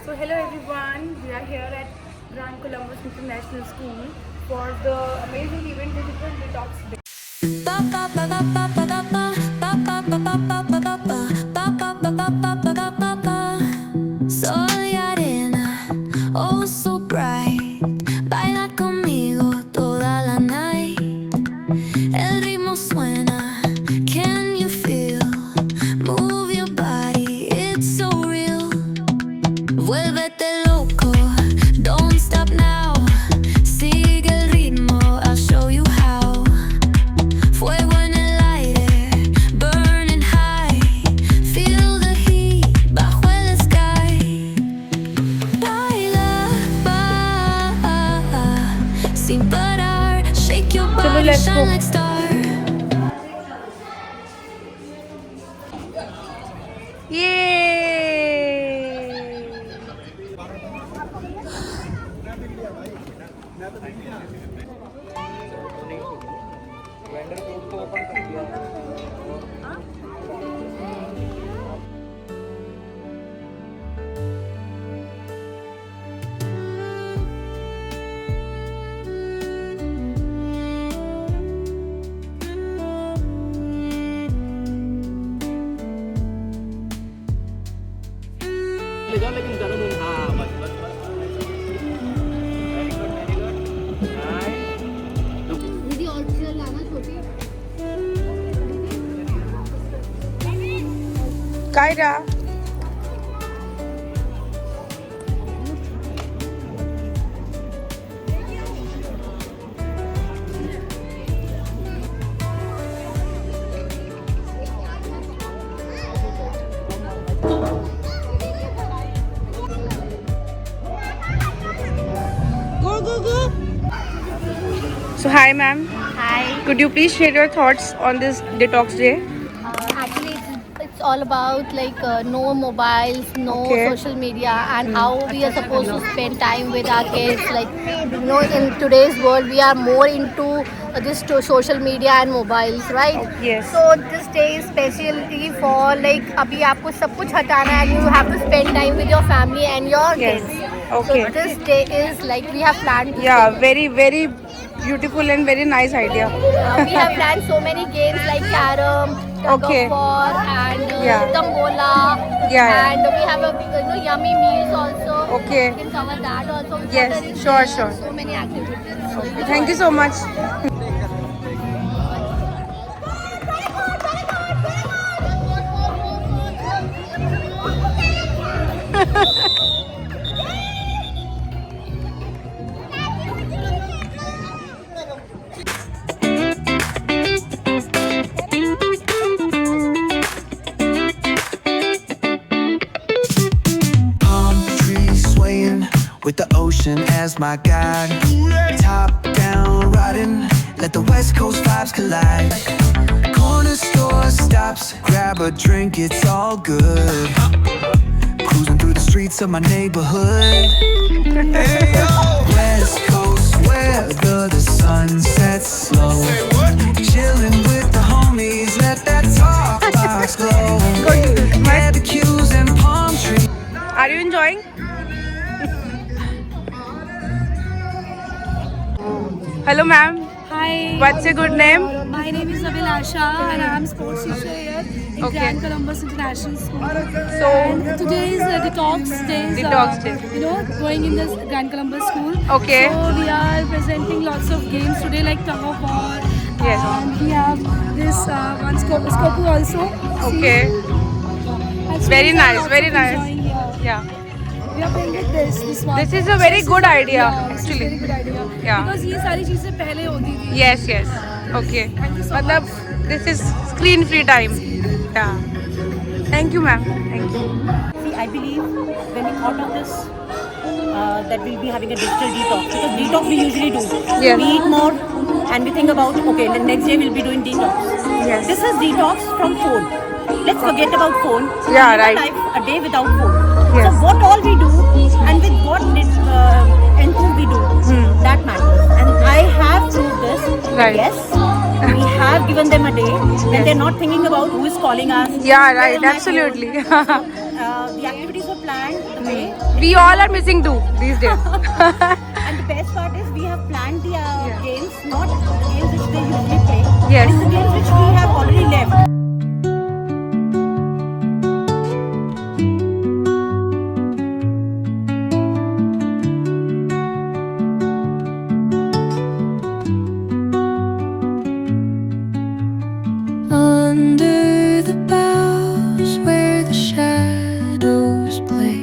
So hello everyone, we are here at Grand Columbus International School for the amazing event Digital Detox Day. Soy arena, oh so bright. Baila conmigo toda la night. El ritmo suena, can you feel? Move your body, it's so real. Vuélvete loco, don't stop now. Sigue el ritmo, I'll show you how. Fuego en el aire, burning high. Feel the heat bajo el sky. Baila, sin parar. Shake your body, let's go. shine like star. लेकिन गरम हूँ हाँ बस बस बस very good दीदी और चीज़ लाना छोटी Kaira. So hi ma'am, Hi. could you please share your thoughts on this detox day? Actually, it's all about like no mobiles, no Okay. social media, and how we are supposed to spend time with our kids. Like in today's world, we are more into this social media and mobiles, right? Yes. So this day is specially for like अभी आपको सब कुछ हटाना है, and you have to spend time with your family and your Yes. kids. Okay. So this day is like we have planned. To Yeah, spend- very beautiful and very nice idea. we have planned so many games like carom, tug Okay. of war, and Yeah. tambola. Yeah. And we have yummy meals also. Okay. We can cover that also. Yes, There is, sure. So many activities. So Thank you so much. Palm trees swaying with the ocean as my guide. Top down riding, let the west coast vibes collide. Corner store stops, grab a drink, it's all good. Cruising through the streets of my neighborhood. Hey, yo. West coast weather, the sun sets slow. Chilling with the homies, let that talk box glow. Barbecues and palm trees. Are you enjoying? Hello ma'am, Hi, what's your good name? my name is Abhilasha and I am sports teacher here in Okay. Grand Columbus International School. So, And today is detox days. Detox day. Going in this Grand Columbus School. Okay. So we are presenting lots of games today like tug of war. Yes. And we have this one Skopu also. Okay. And students Very are nice, lots very of nice. enjoying here. Yeah. We are playing with this one. This is a very good idea, Yeah, this is actually. very good idea. Yeah. Because ये सारी चीजें पहले होती थी. Yes. Okay. Thank you so मतलब this is screen free time. Yeah. Thank you ma'am. Thank you. See, I believe when we thought of this, that we'll be having a digital detox. Because detox we usually do. Yes. We eat more and we think about, okay, the next day we'll be doing detox. Yes. This is detox from phone. Let's forget about phone. Yeah, Live a right. life a day without phone. Yes. So what all we do and with what input we do, that matters. And I have proved this. Right. Yes. We have given them a day when they're not thinking about who is calling us. Yeah, where right. am I Absolutely. phone? The activities were planned the way We all are missing too these days. And the best part is we have planned the games, not the games which they usually play. Yes. It's the games which we have already left. Under the boughs where the shadows play,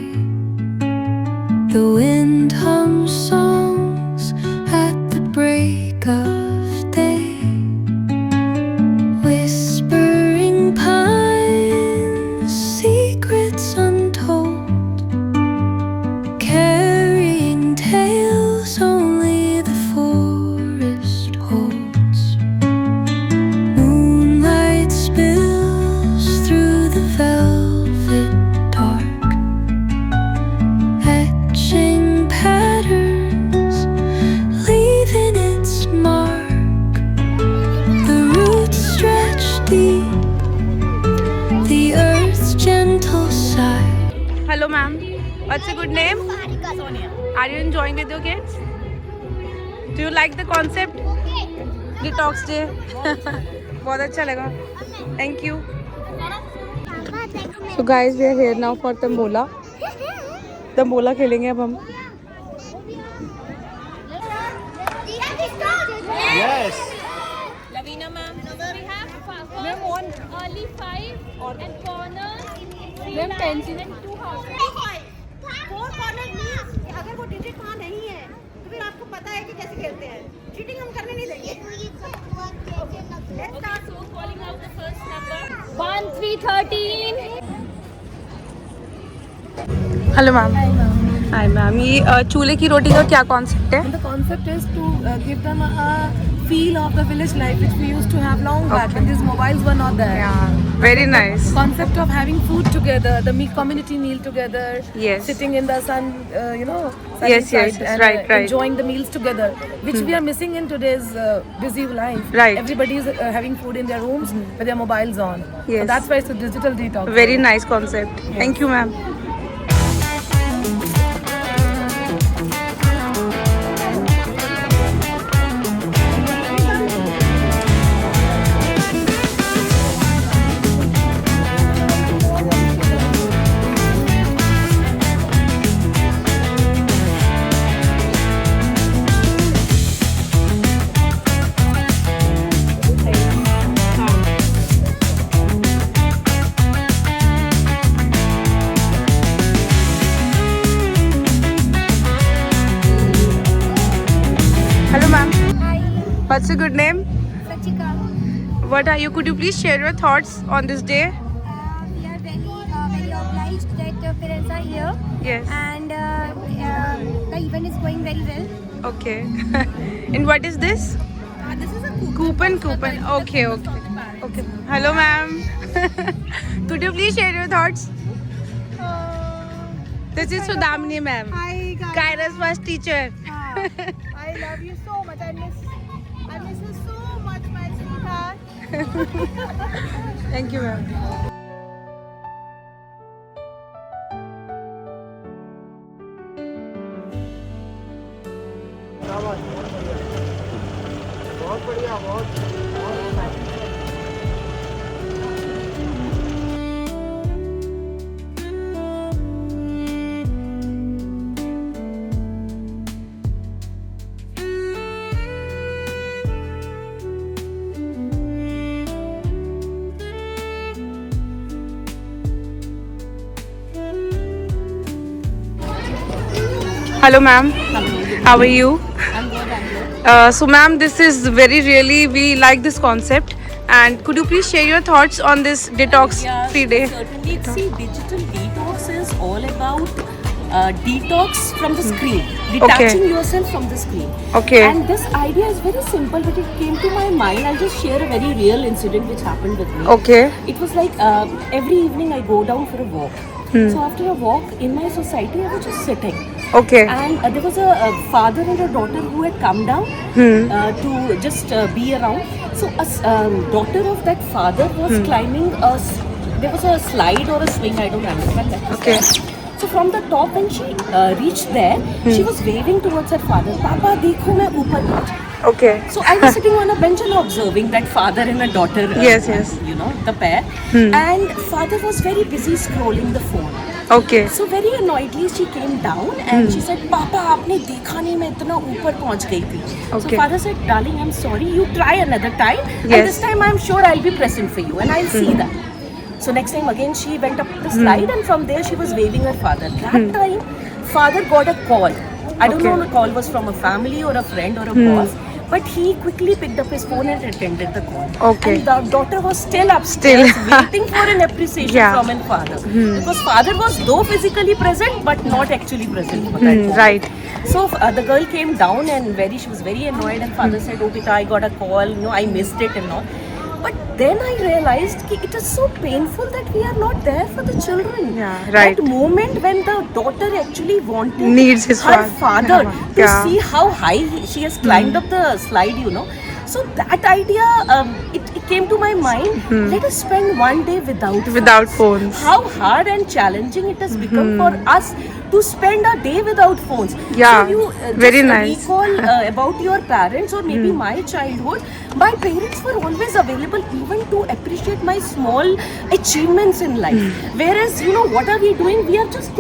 the wind hums songs at the break of day. Whispering pines, secrets untold, carrying tales only the forest holds. Moonlight spills through the velvet dark, etching patterns, leaving its mark. The roots stretch deep, the earth's gentle sigh. Hello, ma'am. What's your good name? Sonia. Are you enjoying with your kids? Do you like the concept? Detox day. बहुत अच्छा लगा. Thank you. So guys, we are here now for Tambola. Tambola खेलेंगे अब हम. Yes. Lavina ma'am. We have one early 5 and corners. We have 10 and 2 houses. 4 corner means अगर वो digit वहाँ नहीं है तो फिर आपको पता है कि कैसे खेलते हैं. Cheating हम करने नहीं देंगे. Let's start. So calling out the first number. 1, 3, 13. Hello ma'am. Hi ma'am. ये चूल्हे की रोटी का क्या कॉन्सेप्ट है? The concept is to give them a feel of the village life which we used to have long back when these mobiles were not there. Yeah, very nice. Concept of having food together, the community meal together, Yes. sitting in the sun, sunny Yes, side and right. enjoying the meals together, which we are missing in today's busy life. Right. Everybody is having food in their rooms with their mobiles on. Yes. So that's why it's a digital detox. Very nice concept. Thank you, ma'am. Hello, ma'am. Hi, What's your good name? Sachika. What are you? Could you please share your thoughts on this day? We are very obliged that parents are here. Yes. And the event is going very well. Okay. And what is this? This is a Coupon. Okay. Hello, ma'am. Could you please share your thoughts? This is Sudhamini, ma'am. Hi, guys. Kaira's first teacher. I love you so much. I miss you so much, my sweetheart. Thank you, ma'am. Hello, ma'am. How are you? I'm good. So, ma'am, this is we like this concept. And could you please share your thoughts on this detox free day? Certainly. See, digital detox is all about detox from the screen, detaching yourself from the screen. Okay. And this idea is very simple, but it came to my mind. I'll just share a very real incident which happened with me. Okay. It was like every evening I go down for a walk. So after a walk in my society, I was just sitting. Okay. And there was a father and a daughter who had come down to just be around. So a daughter of that father was climbing there was a slide or a swing, I don't understand that. Okay. So from the top when she reached there, she was waving towards her father. Papa, dekho main upar pahunchi. Okay. So I was sitting on a bench and observing that father and a daughter, Yes, yes. you know, the pair. And father was very busy scrolling the phone. Okay. So very annoyedly she came down and she said, Papa, आपने देखा नहीं मैं इतना ऊपर पहुंच गई थी. So Okay. father said, darling, I'm sorry. You try another time. Yes. And this time I'm sure I'll be present for you and I'll see that. So next time again she went up the slide and from there she was waving her father. That time father got a call. I don't Okay. know if the call was from a family or a friend or a boss. But he quickly picked up his phone and attended the call. Okay. And the daughter was still upstairs Still. waiting for an appreciation Yeah. from her father. Because father was though physically present but not actually present for that moment. Right. So the girl came down and she was very annoyed and father said, oh Pita, I got a call, you know, I missed it and all. But then I realized that it is so painful that we are not there for the children. Yeah, right. That moment when the daughter actually wanted Needs his her father to Yeah. see how high she has climbed up the slide, you know. So that idea, it came to my mind. Let us spend one day without phones. How hard and challenging it has become for us to spend a day without phones. Yeah, So you very just nice. recall about your parents or maybe my childhood. My parents were always available even to appreciate my small achievements in life. Whereas, you know, what are we doing? We are just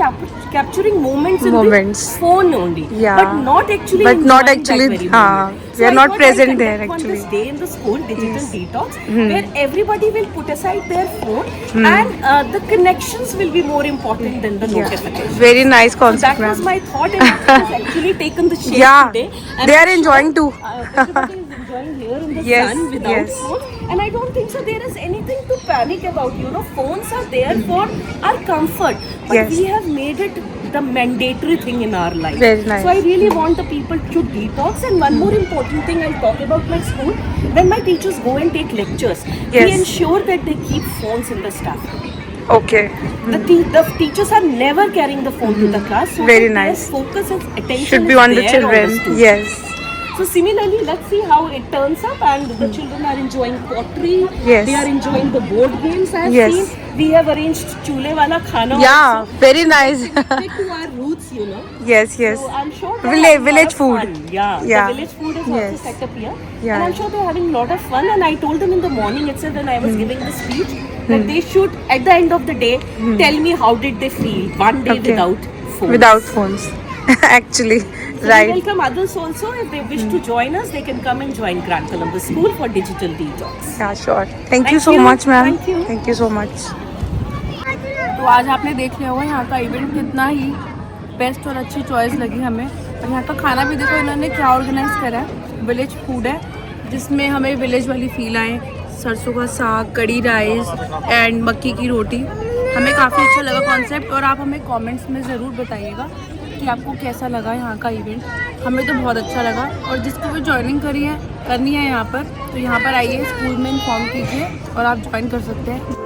capturing moments in Moments. the phone only. Yeah. But not actually But not enjoying actually, that very moment. we are I not thought present I'll there, conduct one actually. this day in the school, digital detox, where everybody will put aside their phone and the connections will be more important than the notifications. Very nice So concept, that was ma'am. my thought and it has actually taken the shape Yeah, today. they are I'm enjoying too. Everybody is enjoying here in the Yes, sun without yes. phone. And I don't think so there is anything to panic about. You know, phones are there for our comfort. But Yes. we have made it the mandatory thing in our life. Very nice. So I really want the people to detox. And one more important thing I'll talk about my school. When my teachers go and take lectures, we Yes. ensure that they keep phones in the staff room. Okay. The teachers are never carrying the phone to the class. So Very that nice. Their focus and attention Should be is on the there children. students. Yes. So similarly, let's see how it turns up, and the children are enjoying pottery. Yes. They are enjoying the board games. I have Yes. seen. We have arranged chule wala khana. Yeah, also. very nice. Connected to our roots, you know. Yes, yes. So I'm sure they're Village- having a lot village of food. fun. Yeah. Yeah. The village food is Yes. also set up here. Yeah. And I'm sure they're having a lot of fun. And I told them in the morning itself when I was giving the speech that they should, at the end of the day, tell me how did they feel one day Okay. without phones. Without phones. Actually, So right. we welcome others also. If they wish to join us, they can come and join Grand Columbus School for digital detox. Yeah, sure. Thank you Thank so you. much, ma'am. Thank you. Thank you so much. तो आज आपने देख लिया होगा यहाँ का event कितना ही best और अच्छी चॉइस लगी हमें। और यहाँ का खाना भी देखो इन्होंने क्या ऑर्गेनाइज करा है। विलेज फूड है जिसमें हमें विलेज वाली फील आए। सरसों का साग, कड़ी राइस एंड मक्की की रोटी। हमें काफ़ी अच्छा लगा कॉन्सेप्ट। और आप हमें कमेंट्स में ज़रूर बताइएगा कि आपको कैसा लगा यहाँ का इवेंट। हमें तो बहुत अच्छा लगा। और जिसको भी ज्वाइनिंग करनी है यहाँ पर, तो यहाँ पर आइए, स्कूल में इन्फॉर्म कीजिए और आप ज्वाइन कर सकते हैं।